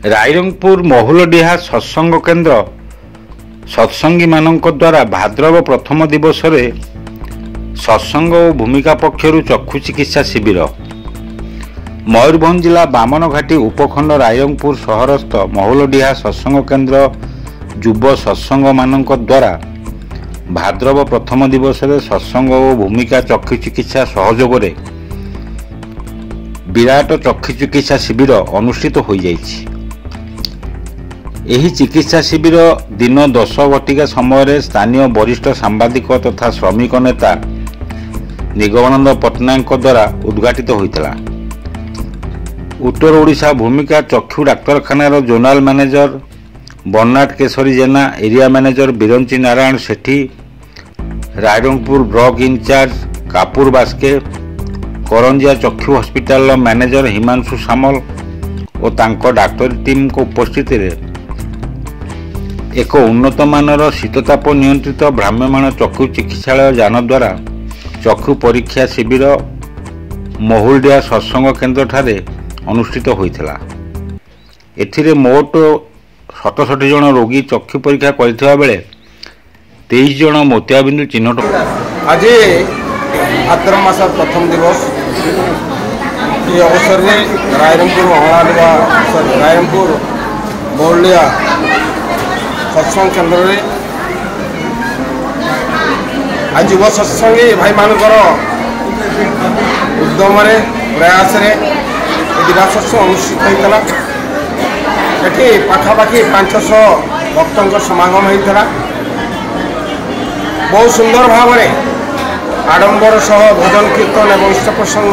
रायरंगपुर महुलडीहा सत्संग केन्द्र सत्संगी मानक द्वारा भाद्रव प्रथम दिवस रे सत्संग और भूमिका पक्षर चक्षु चिकित्सा शिविर मयूरभंज जिला बामनघाटी उपखंड रायरंगपुर सहरस्थ महुलडीहा सत्संग केन्द्र युव सत्संग मानक द्वारा भाद्रव प्रथम दिवस रे सत्संग और भूमिका चक्षु चिकित्सा सहयोग रे विराट चक्षु चिकित्सा शिविर अनुष्ठित हो जाइछि। एही चिकित्सा शिविर दिन 10 घटिका समय स्थानीय वरिष्ठ सांबादिक तथा श्रमिक नेता निगमानंद पट्टनायक द्वारा उद्घाटित होता। उत्तर ओडिशा भूमिका चक्षु डाक्तरखानार जोनाल मैनेजर बर्नाड केशरी जेना, एरिया मैनेजर बिरंची नारायण सेठी, रायरंगपुर ब्लॉक इंचार्ज कापुर बास्के, करंजिया चक्षु हॉस्पिटल मैनेजर हिमांशु सामल और तांको डाक्तरी टीम को उपस्थित एक उन्नत मानर शीतताप नियंत्रित भ्राम्यमाण चक्षु चिकित्सालय यान द्वारा चक्षु परीक्षा शिविर महुलडीहा सत्संग केन्द्र ठारे अनुष्ठित होता। एथिरे मोट 67 जन रोगी चक्षु परीक्षा करथिबा बेले 23 जन मोतियाबिंदु चिन्हट। आज भाद्रव मास प्रथम दिवस ये अवसर में रायरंगपुर महुलडीहा सत्संग केन्द्र में आज युव सत्संगी भाई मानकर उद्यम प्रयास दिना सत्संग अनुष्ठित होता। ये पाखापाखि 500 भक्तों समागम होता। बहुत सुंदर भाव आडंबर सह भजन कीर्तन और इष्ट प्रसंग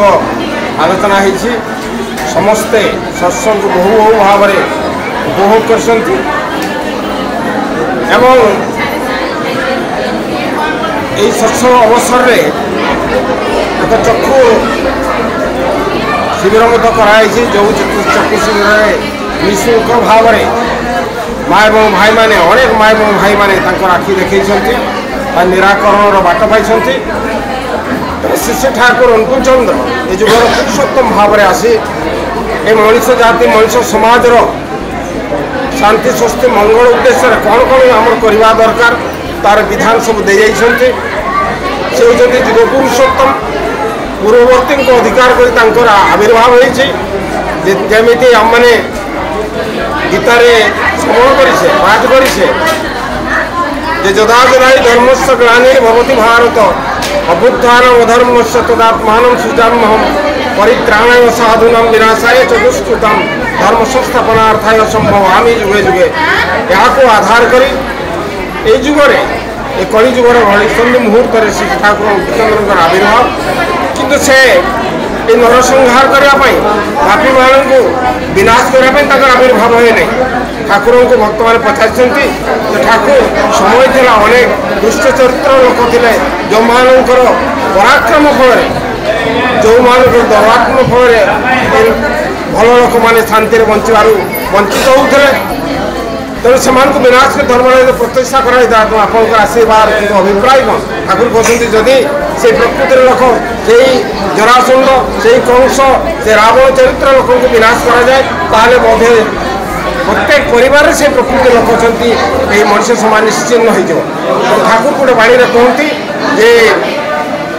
आलोचना होती। समस्ते सत्संग बहु बहु भाव उपभोग कर सत्संग अवसर में एक चक्षु शिविर कराई जो चक्षु शिविर में निःशुल्क भाव माँ एवं भाई माने अनेक माँ एवं भाई माने आखि देखी निराकरण बाट पाई। शिष्य ठाकुर अंकुर चंद्र ये जुगर पुरुषोत्तम भाव में आसी ए मनीष जाति मनीष समाज शांति स्वस्थ मंगल उद्देश्य कौन कौन आम करवा दरकार तार विधान सब दे जाइछन्ते। से होती जुग पुरुषोत्तम पूर्ववर्ती को अधिकार कर आविर्भाव होती आम मैंने गीतार श्रवण करे पाठ करे जदा जदा धर्मस्य ग्लानिर्भवति भारत अभ्युत्थानम् अधर्मस्य तदात्मानं सृजाम्यहम् परित्राणाय साधूनां विनाशाय च दुष्कृतां धर्म संस्थापनार्थाय संभवामि जुगे जुगे। यहाँ आधार करी ए जुगरे ए कली जुगर घड़ी संधि मुहूर्त श्री ठाकुर अंकुरचंद्र आविर्भाव किंतु से ये नरसंहार करने पापी मानू विनाश करने आविर्भाव है नहीं। ठाकुर को भक्त मैंने पचार ठाकुर समय था अनेक दुष्ट चरित्र लोक थे जो मानकर पराक्रम फल जो मान दौरात्म फल भल लोक मैंने शांति बचार वंचित होते तेणु से विनाश के धर्म प्रतिष्ठा कराइता तो आप आशीर्वाद अभिप्राय कौन ठाकुर कहते जदि से प्रकृतिर लोक से जरासंध से कंस से रावण चरित्र लोक को विनाश करा जाए ताले बोधे प्रत्येक परिवार से प्रकृति लोक अच्छा मनुष्य समाज निश्चिन्न हो। ठाकुर गोटे बाणी कहती जे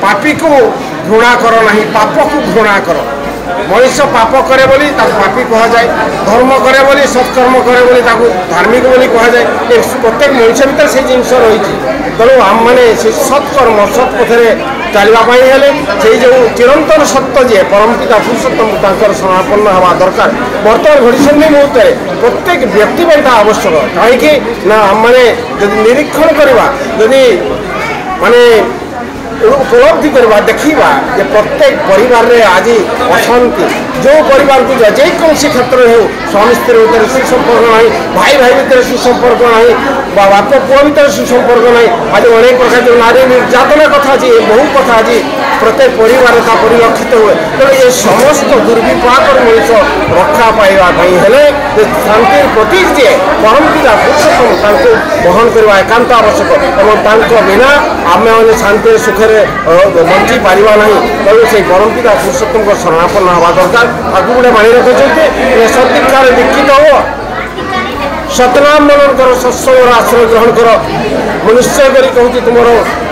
पापी को घृणा कर ना पाप को घृणा कर। मनुष्य पाप करे बोली पापी कह जाए, धर्म करे बोली सत्कर्म करे बोली धार्मिक बोली कह जाए। प्रत्येक मनुष्य भीतर से जिन रही तेणु आम मैंने से सत्कर्म सत्पथरे चलवाई से जो चिरंतन सत्य जी परम पिता पुरुषोत्तम समापन्न हवा दरकार बर्तमान घड़ी मुहूर्त प्रत्येक व्यक्ति आवश्यक कहीं ना आम मैंने निरीक्षण करवा जदि माने उपलब्धि करवा देखा जे प्रत्येक परिवार रे आज अशांति जो परिवार को जेकोसी क्षेत्र हो स्वामी स्त्री भर सुसंपर्क ना भाई भाई भर सुसंपर्क ना बाप पुआ भर सुसंपर्क ना आज अनेक प्रकार जो नारी निर्यातना कथा आज बहु कथा आज प्रत्येक परिवार का परिलक्षित हुए। तेणु ये समस्त दुर्विपाक मनुष्य रक्षा पाइबापी शांति प्रतीक जी परम पिता पुरुषोत्तम बहन करवा एकांत आवश्यक और बिना आम मैंने शांति सुखे बंची पारिबा नहीं। तेणु से परम पिता पुरुषोत्तम शरणापन्न हवा दरकार। आगे गोटे मानी रखते सदीक्षा दीक्षित हो सतनाम मनन कर सत्संग आश्रय ग्रहण कर निश्चय करी कहूँ तुम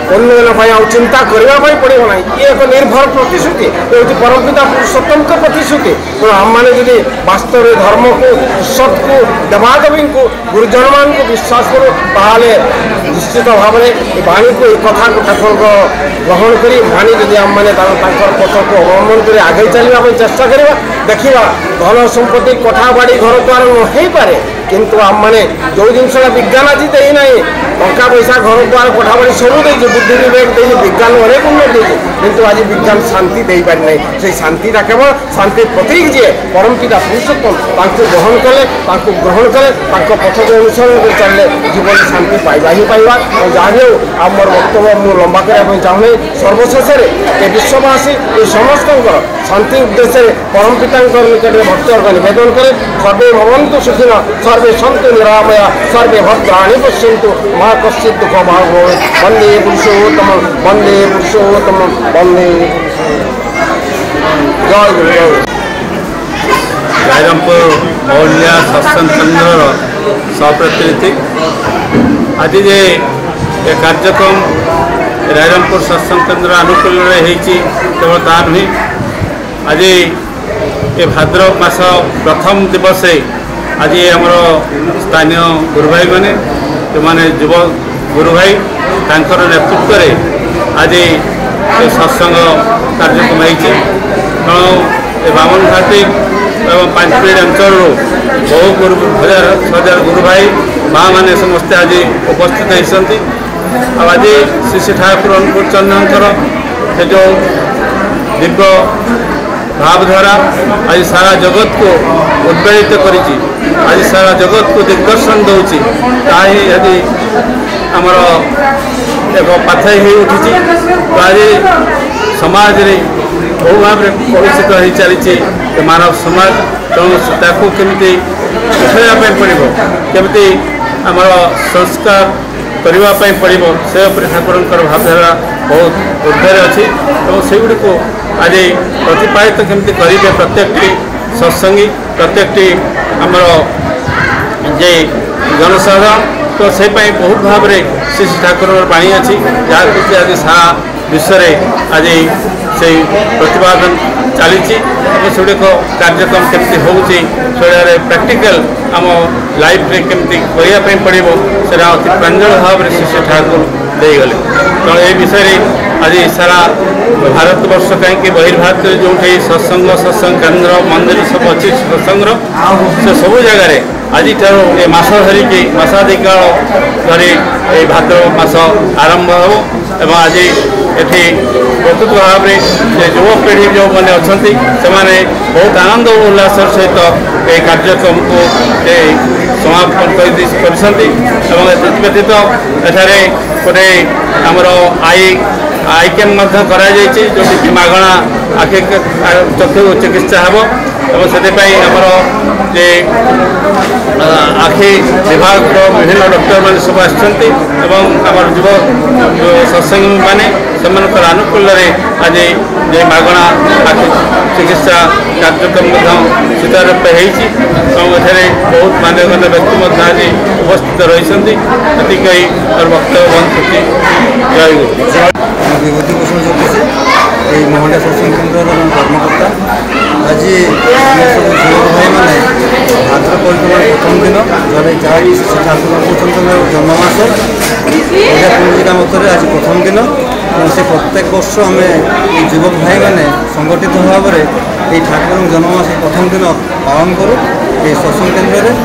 उन्नयन चिंता करने पड़ो ना ये एक निर्भर प्रतिश्रुति ये परम पिता पुरुषोत्तम प्रतिश्रुति तेणु आम मैंने जी वास्तव धर्म को ईश्वर को देवादेवी को गुरुजन मान को विश्वास करूँ ताले निश्चित भाव में वाणी को कथा को ठाकुर ग्रहण कर वाणी जी आम मैंने पथ को अवलम्बन कर आगे चलने चेष्टा करवा देखा धन संपत्ति कठा बाड़ी घर द्वार न पारे किंतु आम मैंने जो जिनसा विज्ञान आज देना टंका पैसा घर द्वार कठा बाड़ी सब दे बुद्धि विवेक दे विज्ञान अनेक उन्नति किंतु आज विज्ञान शांति दे पारि ना से शांतिटा केवल शांति प्रतीक जी परम पिता पुरुषोत्तम ग्रहण कले ग्रहण कले पथ को अनुसरण कर चलने जीवन शांति पाइबा ही पाइबा और जहाँ भी हो मोर वक्तव्य मुझे लंबा करने चाहूँ सर्वशेष ये विश्ववासी ये समस्त शांति उद्देश्य परम पिता निकट भक्त निवेदन करे सर्वे भवन्तु सुखिन सर्वे सन्तु निरामया सर्वे भद्राणि पश्यन्तु मा कश्चित् दुःख भाग वंदे पुरुषोत्तम वंदे पुरुषोत्तम वंदे जय गुरु जय रायरंगपुर मौलिया सत्संग केन्द्र सप्रतिनिधि आज ये कार्यक्रम रायरंगपुर सत्संग केन्द्र अनुकूल केवल ता नुह आज ये भाद्रव मास प्रथम दिवस आज आमर स्थानीय गुरु भाई मैंने जो मैंने युव गुरु भाई तांकर नेतृत्व में आज ये सत्संग कार्यक्रम तेणु बामन घाटी एवं पांचपीढ़ी अंचल बहु गुरु हजार हजार गुरु भाई माँ मैंने समस्ते आज उपस्थित होती आज श्री श्री ठाकुर अनुकूल चंद्र से जो दिव्य भावधारा आज सारा जगत को उद्वेलित करी आज सारा जगत को दिग्दर्शन दूची ताही यदि आमर एक पाथई हो उठी तो आज समाज रे बहु भाव में कलुषित हो चली मानव समाज तेणु केमी उठाइवाई पड़ो केमी आमर संस्कार करने पड़ो से ठाकुर भावधारा बहुत ऊर्धे अच्छी और सेगुड़ी को आज प्रतिपादित केमती करेंगे प्रत्येकटी सत्संगी प्रत्येकटी आमर जे जनसाधारण तो से बहुत भाव में श्री श्री ठाकुर बाणी अच्छी जहाँ कि आज सारा विश्व आज से प्रतिपादन चली सेगुड़िक कार्यक्रम केमती होती प्रैक्टिकल आम लाइफ रे केमती करने पड़ो से अति प्रांजल भाव में श्री श्री ठाकुर देगले तेणु ये विषय आज सारा भारत वर्ष कहीं बहिर्भारत जो सत्संग केन्द्र मंदिर सब अच्छी सत्संग से सब जगह आज ये मास धरिकी मासाधिक काल धरी ये भाद्रव मास आरंभ हो एवं आज ये प्रकृत भाव में युवपीढ़ी जो मैंने अच्छा से बहुत आनंद और उल्लास सहित ये कार्यक्रम को समापन कर व्यतीत एठारे गोटे आमर आई कैम्प जो मागणा आखि चक्षु चिकित्सा हे और से आमर जे आखि विभाग विभिन्न डॉक्टर मैंने सब आमर युव सत्संगी मैंने से आनुकूल आज जे मागणा आखि चिकित्सा कार्यक्रम सुचारू रूपे होती बहुत मान्यगण्य व्यक्ति आज उपस्थित रही और वक्तव्य बंद करती जय गुरु विभूति भूषण ज्योतिषी ये मोहनिया सत्संग केन्द्र कर्मकर्ता आज सब युवक भाई मैंने भाद्र परिक्रमा प्रथम दिन जहाँ श्री ठाकुर अनुकूल जन्ममास ओडिया पंजिका मत आज प्रथम दिन से प्रत्येक वर्ष आम युवक भाई मैंने संगठित भाव में ठाकुर जन्ममास प्रथम दिन पालन करूँ ये सत्संग केन्द्र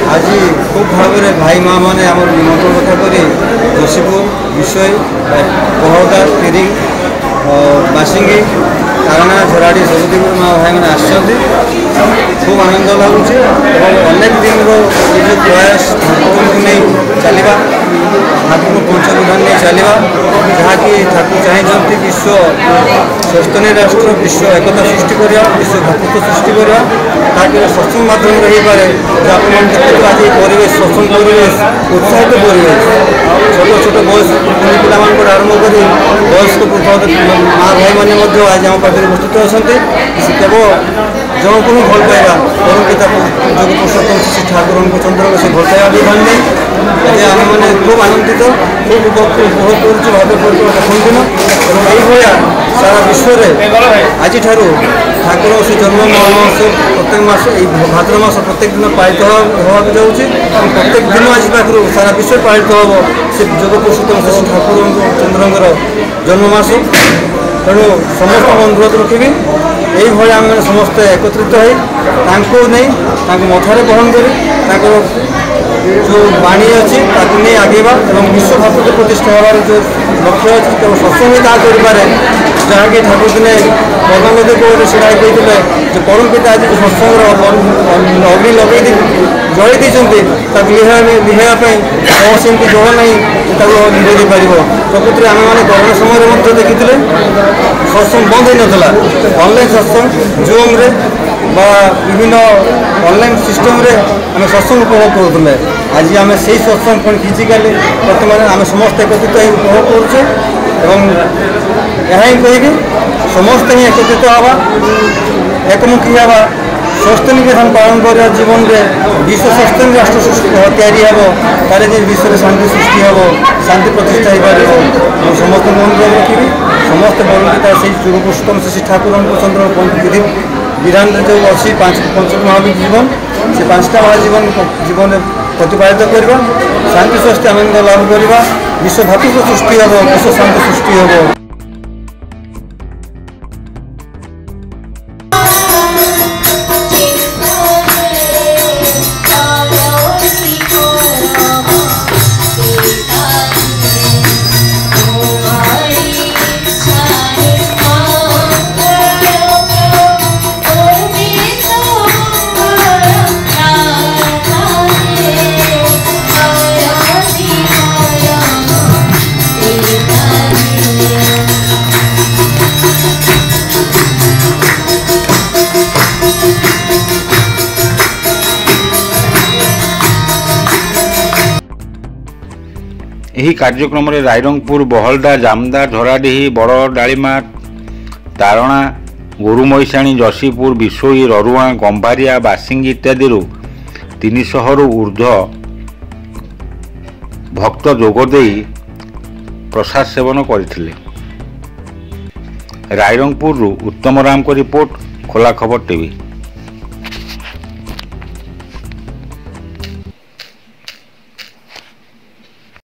आज खूब भाव में भाई माँ मैंने आम निमंत्रण कथा कर जोशीपुर विषय बहदा तिरिंग बासिंगी कारणा झराड़ी सब माँ भाई मैंने आसछन्ति खूब आनंद लगुच अनेक दिन जो प्रयास ठाकुर को नहीं चलवा ठाकुर पंचविधान नहीं चलवा जहाँकि ठाकुर चाहते विश्व चैतन्य राष्ट्र विश्व एकता सृष्टि करवा विश्व भातृत्व सृष्टि करवा ताकि सत्संग माध्यम रही पारे जो आप आज परिवेश सत्संग परिवेश उत्साहित परिवेश छोट छोट बयस पिला आरंभ कर वयस्क माँ भाई मैंने आज आम पाखे उपस्थित अच्छा केवल ଜଣକୁ ହିଁ ଭଲ ପାଇବା ପରମ ପିତା ଯୋଗ ପୁରୁଷୋତ୍ତମ ଶ୍ରୀ ଠାକୁରଙ୍କୁ ଚନ୍ଦ୍ରଙ୍କୁ ସେ ଭଲ ପାଇବା ବିଧାନ ନେଇ ଆଜି ଆମେମାନେ ଖୁବ୍ ଆନନ୍ଦିତ ଖୁବ୍ ଉପଭୋଗ କରୁଛୁ ଭାବେ ପ୍ରଥମ ଦିନ ଏବଂ ଏଇଭଳିଆ ସାରା ବିଶ୍ୱରେ ଆଜିଠାରୁ ଠାକୁର ସେ ଜନ୍ମ ମହୋତ୍ସବ ପ୍ରତ୍ୟେକ ମାସ ଏଇ ଭାଦ୍ର ମାସ ପ୍ରତ୍ୟେକ ଦିନ ପାଳିତ ହେବାକୁ ଯାଉଛି ଏବଂ ପ୍ରତ୍ୟେକ ଦିନ ଆଜି ପାଖରୁ ସାରା ବିଶ୍ୱରେ ପାଳିତ ହେବ ସେ ଯୋଗ ପୁରୁଷୋତ୍ତମ ଶ୍ରୀ ଠାକୁରଙ୍କ ଚନ୍ଦ୍ରଙ୍କର ଜନ୍ମ ମାସ। ତେଣୁ ସମସ୍ତ ଅନୁରୋଧ ରଖିବି এইভাবে ଆମେ ସମସ୍ତେ ଏକତ୍ରିତ ହୋଇ ତାଙ୍କୁ ନେଇ ତାଙ୍କୁ ମଥାରେ ବହନ କରି ତାଙ୍କର ଯେଉଁ ବାଣୀ ଅଛି ତାକୁ ନେଇ ଆଗେଇବା ଏବଂ ବିଶ୍ୱ ଭାତୃତ୍ୱ ପ୍ରତିଷ୍ଠା ହେବାର ଯେଉଁ ଲକ୍ଷ୍ୟ ଅଛି କେବଳ ସତ୍ସଙ୍ଗ ତାହା କରିପାରେ ଯାହାକି ଠାକୁର ଦିନେ ପଦ୍ମବତୀ କୋଳରେ ଛିଡ଼ା ହୋଇ କହିଥିଲେ ଯେ ପରମ ପିତା ଆଜି ସତ୍ସଙ୍ଗର ଅଗ୍ନି ଲଗେଇ ଜଳେଇ ଦେଇଛନ୍ତି ତାକୁ ଲିଭାଇବା ପାଇଁ କୌଣସି ଏମିତି ଜଳ ନାହିଁ ତାକୁ ଲିଭେଇ ଦେଇପାରିବ। ପ୍ରକୃତିରେ ଆମେମାନେ କରୋନା ସମୟରେ ମଧ୍ୟ ଦେଖିଥିଲେ ସତ୍ସଙ୍ଗ ବନ୍ଦ ହୋଇନଥିଲା। ଅନଲାଇନ୍ ସତ୍ସଙ୍ଗ ଜୁମ୍ରେ বা বিভিন্ন ଅନଲାଇନ୍ ସିଷ୍ଟମ୍ରେ ଆମେ ସତ୍ସଙ୍ଗ ଉପଭୋଗ କରୁଥିଲେ। ଆଜି ଆମେ ସେଇ ସତ୍ସଙ୍ଗ ପୁଣି ଫିଜିକାଲି ବର୍ତ୍ତମାନ ଆମେ ସମସ୍ତେ ଏକତ୍ରିତ ହୋଇ ଉପଭୋଗ କରୁଛେ ଏବଂ ଏହା ହିଁ କହିବି ସମସ୍ତେ ହିଁ ଏକତ୍ରିତ ହେବା একমুখী ହେବା ସ୍ୱାସ୍ଥ୍ୟ ନିବେଦନ ପାଳନ କରିବା ଜୀବନରେ ବିଶ୍ୱ ସ୍ୱାସ୍ଥ୍ୟ ରାଷ୍ଟ୍ର ତିଆରି ହେବ ତାହେଲେ ଯେ ବିଶ୍ୱରେ ଶାନ୍ତି ସୃଷ୍ଟି ହେବ ଶାନ୍ତି ପ୍ରତିଷ୍ଠା ହୋଇପାରିବ। ମୁଁ ସମସ୍ତଙ୍କୁ ଅନୁରୋଧ ରଖିବି ସମସ୍ତେ ବରଙ୍କିତା ସେଇ ଯୋଗ ପୁରୁଷୋତ୍ତମ ଶ୍ରୀ ଠାକୁରଙ୍କ ଚନ୍ଦ୍ର ବିଧି ବିଧାନରେ ଯେଉଁ ଅଛି ପଞ୍ଚ ମହାବୀର ଜୀବନ ସେ ପାଞ୍ଚଟା ମହାଜୀବନ ଜୀବନରେ ପ୍ରତିପାଳିତ କରିବା ଶାନ୍ତି ସ୍ୱାସ୍ଥ୍ୟ ଆନନ୍ଦ ଲାଭ କରିବା ବିଶ୍ୱ ଭାତୃତ୍ୱ ସୃଷ୍ଟି ହେବ ବିଶ୍ୱ ଶାନ୍ତି ସୃଷ୍ଟି ହେବ। ଏହି କାର୍ଯ୍ୟକ୍ରମରେ ରାଇରଙ୍ଗପୁର ବହଲଦା ଜାମଦା ଝରାଡିହି ବଡ଼ ଡାଳିମା ତାରଣା ଗୋରୁମଇଶାଣୀ ଯଶୀପୁର ବିଶୋଇ ରରୁଆଁ ଗମ୍ଭାରିଆ ବାସିଙ୍ଗି ଇତ୍ୟାଦିରୁ 300ରୁ ଉର୍ଦ୍ଧ୍ୱ ଭକ୍ତ ଯୋଗଦେଇ ପ୍ରସାଦ ସେବନ କରିଥିଲେ। ରାଇରଙ୍ଗପୁରରୁ ଉତ୍ତମ ରାମଙ୍କ ରିପୋର୍ଟ, ଖୋଲା ଖବର ଟିଭି।